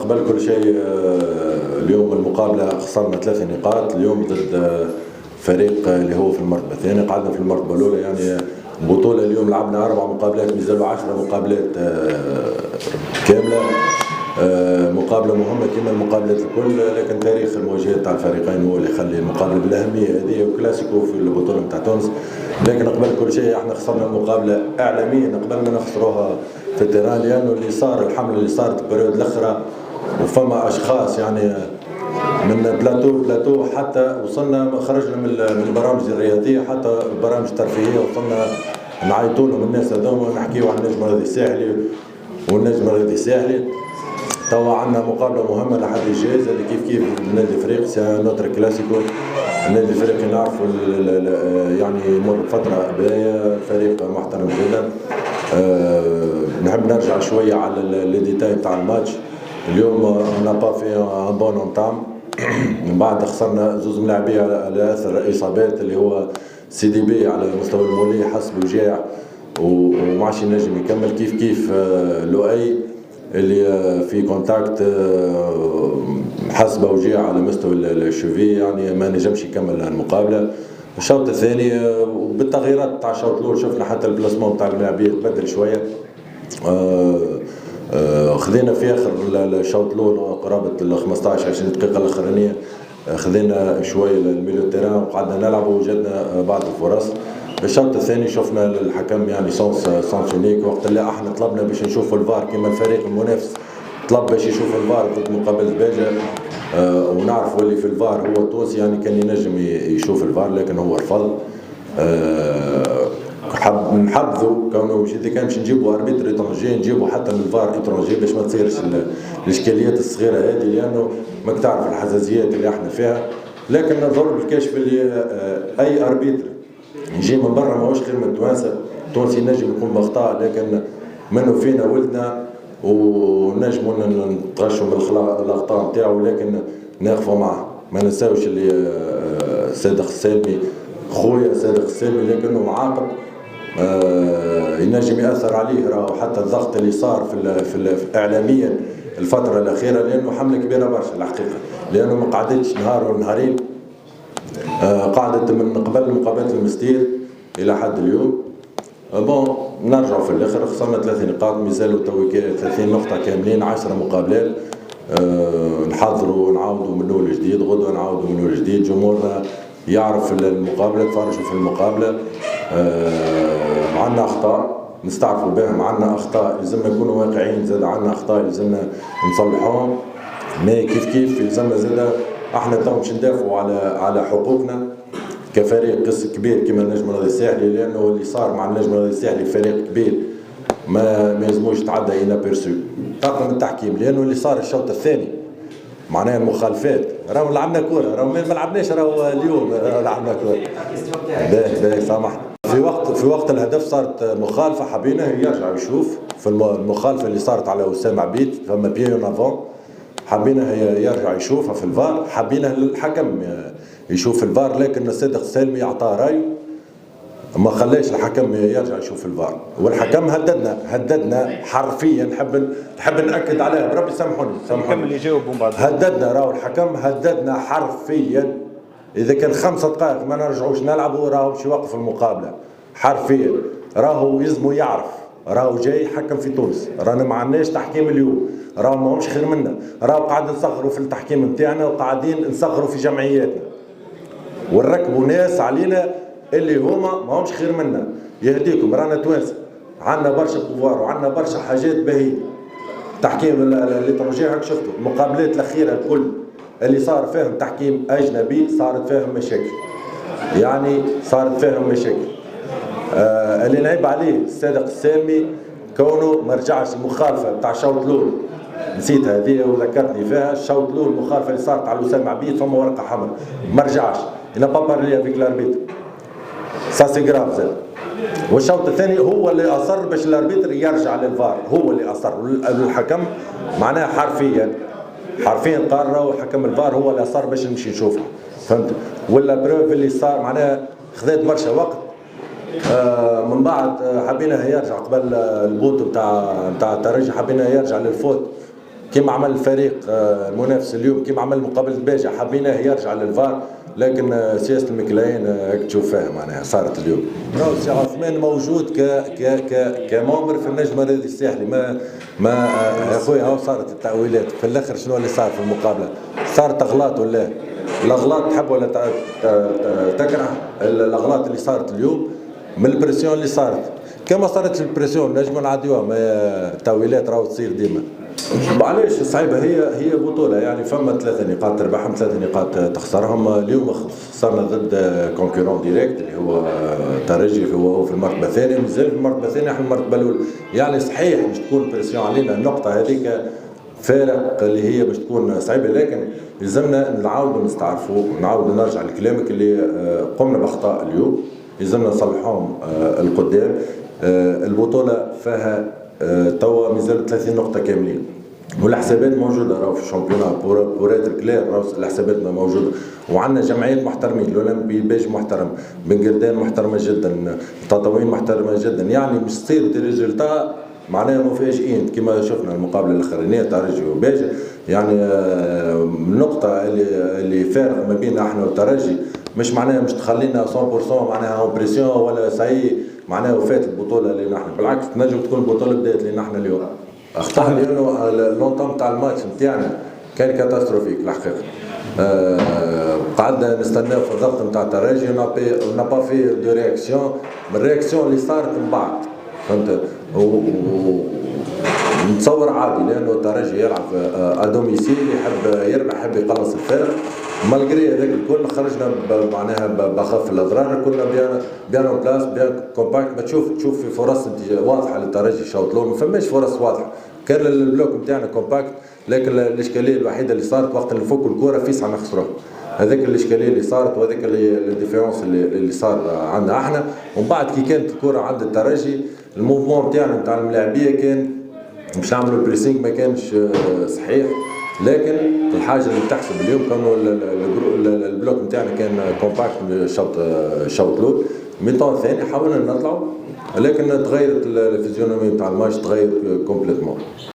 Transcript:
قبل كل شيء اليوم المقابلة خسرنا 3 نقاط اليوم ضد فريق اللي هو في المرتبة الثانية. قعدنا في المرتبة الأولى يعني بطولة اليوم لعبنا 4 مقابلات مازالوا 10 مقابلات كاملة. مقابلة مهمة كما المقابلات الكل، لكن تاريخ المواجهات تاع الفريقين هو اللي يخلي المقابلة بالأهمية هذه وكلاسيكو في البطولة نتاع تونس. لكن قبل كل شيء احنا خسرنا المقابلة إعلاميا قبل ما نخسروها في التيران، لأنه اللي صار الحملة اللي صارت البريود الأخرى وفما أشخاص يعني من بلاتو حتى وصلنا خرجنا من البرامج الرياضية حتى البرامج الترفيهية، وصلنا نعيطوا لهم الناس هذوما ونحكيوا عن النجم الرياضي الساحلي والنجم الرياضي الساحلي. توا عندنا مقابلة مهمة لحد الجايز اللي كيف النادي الفريق سي نوتر كلاسيكو. النادي الفريق نعرفوا يعني يمر فترة باهية، فريق محترم جدا. نحب نرجع شوية على لي ديتاي تاع الماتش. اليوم انا با في ان بون اونتام من بعد خسرنا زوز ملاعبيه على اثر اصابات اللي هو سي دي بي على مستوى المولي حسب وجاع وما عادش ينجم يكمل، كيف لؤي اللي في كونتاكت حسب وجاع على مستوى الشوفي يعني ما نجمش يكمل المقابله. الشوط الثاني وبالتغييرات تاع الشوط الاول شفنا حتى البلاسمون تاع الملاعبيه تبدل شويه. خذينا في اخر الشوط الاول قرابه ال 15 20 دقيقه الاخرانيه، خذينا شويه الميليو تيران وقعدنا نلعب وجدنا بعض الفرص. الشوط الثاني شفنا الحكم يعني سونس يونيك، وقت اللي احنا طلبنا باش نشوفوا الفار كما الفريق المنافس طلب باش يشوف الفار ضد مقابله باجة، ونعرفوا اللي في الفار هو التونسي يعني كان ينجم يشوف الفار لكن هو رفض. نحبذوا كونه اذا كان باش نجيبوا اربيتر اترونجي نجيبوا حتى من الفار اترونجي باش ما تصيرش الاشكاليات الصغيره هذه، لانه ماك تعرف الحساسيات اللي احنا فيها. لكن نظر بالكشف اللي اي اربيتر يجي من برا ماهوش خير من التوانسه، التونسي ينجم يكون بخطاء لكن منه فينا ولدنا ونجموا نتغشوا من الاخطاء نتاعو، لكن ناقفوا معه. ما ننساوش اللي صادق السالمي خويا صادق السالمي لكنه معاقب ينجم ياثر عليه. راهو حتى الضغط اللي صار في اعلاميا الفتره الاخيره لانه حمله كبيره برشا الحقيقه، لانه ما قعدتش نهار ولا نهارين، قعدت من قبل مقابله المستير الى حد اليوم. بون نرجعوا في الاخر خسرنا 3 نقاط مازالوا تو 30 نقطه كاملين 10 مقابلات. نحضروا ونعاودوا من اول جديد، غدوه نعاودوا من اول جديد. جمهورنا يعرف المقابله، تفرجوا في المقابله. عندنا اخطاء نستعرفوا بهم، عندنا اخطاء لازمنا نكونوا واقعيين، زاد عندنا اخطاء لازمنا نصلحوهم. ما كيف لازمنا زاد احنا تو باش ندافعوا على حقوقنا كفريق كبير كما النجم الرياضي الساحلي، لانه اللي صار مع النجم الرياضي الساحلي فريق كبير ما يلزموش يتعدى الى بيرسو طاقم التحكيم، لانه اللي صار الشوط الثاني معناها المخالفات. راهو لعبنا كوره، راهو ما لعبناش، راهو اليوم لعبنا كوره. باهي سامحني. في وقت الهدف صارت مخالفه، حبينا يرجع يشوف في المخالفه اللي صارت على اسامه عبيد، فما بيون افون حبينا يرجع يشوفها في الفار، حبينا الحكم يشوف الفار، لكن الصادق السالمي اعطاه راي ما خلاش الحكم يرجع يشوف الفار. والحكم هددنا حرفيا، نحب ناكد عليها بربي سامحوني الحكم اللي جاوب من بعد هددنا، راهو الحكم هددنا حرفيا اذا كان 5 دقائق ما نرجعوش نلعبوا راهو باش يوقف المقابله حرفيا. راهو يلزمو يعرف راهو جاي يحكم في تونس، رانا ما عندناش تحكيم اليوم، راهو ماهمش خير منا، راهو قاعد نصغروا في التحكيم نتاعنا وقاعدين نصغروا في جمعياتنا ونركبوا ناس علينا اللي هما ماهمش خير منا. يهديكم رانا توانسه عندنا برشا بوفوار وعندنا برشا حاجات باهيه. تحكيم اللي ترجع هاك شفتوا المقابلات الاخيره الكل اللي صار فيهم تحكيم اجنبي صارت فيهم مشاكل، يعني صارت فيهم مشاكل. اللي نعيب عليه الصادق السالمي كونه ما رجعش المخالفه بتاع الشوط الاول، نسيت هذه وذكرتني فيها. الشوط الاول المخالفه اللي صارت على اسامه عبيد فما ورقه حمراء ما رجعش، انا با بارلي افيك لاربيتر سا سي جراف زاد. والشوط الثاني هو اللي اصر باش الاربيتر يرجع للفار، هو اللي اصر. الحكم معناها حرفيا قرر حكم الفار هو اللي اصر باش نمشي نشوفها، فهمت؟ ولا بروف اللي صار معناها خذات برشا وقت. من بعد حبينا يرجع قبل البوت نتاع الترجي، حبينا يرجع للفوت كيما عمل الفريق المنافس اليوم، كيما عمل مقابله باجة حبيناه يرجع للفار، لكن سياسه المكلايين هاك تشوفها معناها صارت اليوم. راهو سي عثمان موجود ك ك ك كممبر في النجم الرياضي الساحلي. ما يا خويا هاو صارت التأويلات في الاخر. شنو اللي صار في المقابله؟ صارت اغلاط ولا الاغلاط تحب ولا تكره؟ الاغلاط اللي صارت اليوم من البريسيون اللي صارت. كما صارت البريسيون نجموا نعديوها، ما التأويلات راهو تصير ديما. معليش صعيبه، هي بطوله يعني، فما 3 نقاط تربحهم 3 نقاط تخسرهم. اليوم خسرنا ضد كونكورون ديريكت اللي هو ترجي، هو في المرتبه الثانيه، مازال في المرتبه الثانيه، احنا المرتبه الاولى. يعني صحيح مش تكون بريسيون علينا النقطه هذيك، فارق اللي هي باش تكون صعيبه، لكن يلزمنا نعاودوا نستعرفوا، نعاودوا نرجع لكلامك اللي قمنا باخطاء اليوم يلزمنا نصلحوهم القدام. البطوله فيها توا مازال 30 نقطه كاملين، والحسابات موجوده راهو في الشامبيونات بور اتر كلير، راهو الحسابات موجوده، وعندنا جمعيات محترمين، الاولمبي باج محترم، بنقردان محترمه جدا، تطاوين محترمه جدا. يعني مش تصير دي ريزولتا معناها مفاجئين كما شفنا المقابله الاخرانيه تاع رجي وباج. يعني النقطه اللي فارق ما بين احنا والترجي مش معناها مش تخلينا 100% معناها اوبريسيون ولا سعي معناها وفات البطوله اللي نحن، بالعكس تنجم تكون البطوله بدات اللي نحن اليوم. اخطاء لانه اللونطام تاع الماتش نتاعنا كان كاتاستروفيك الحقيقه. قعدنا نستناو في الضغط نتاع الترجي، نا با في دو رياكسيون من الرياكسيون اللي صارت من بعد، فهمت. نتصور عادي لانه الترجي يلعب ادوميسيل، يحب يربح، يحب يقلص الفارق. مالغري هذاك الكل خرجنا معناها بخف الاضرار، كنا بيان بلاس بيان كومباكت. ما تشوف في فرص واضحه للترجي الشوط الاول، ما فماش فرص واضحه، كان البلوك نتاعنا كومباكت، لكن الاشكاليه الوحيده اللي صارت وقت اللي نفكوا الكره فيسعه نخسروها. هذاك الاشكاليه اللي صارت وهذاك الديفيرونس اللي صار عندنا احنا. ومن بعد كي كانت الكره عند الترجي الموفمون نتاعنا نتاع الملاعبيه كان باش نعملوا البريسينغ ما كانش صحيح، لكن الحاجه اللي تحسب اليوم كانوا البلوك نتاعنا كان كومباكت الشوط الاول. ميطون الثاني حاولنا نطلعوا، لكن تغيرت الفيزيونومي نتاع الماتش، تغير كومبليتمون.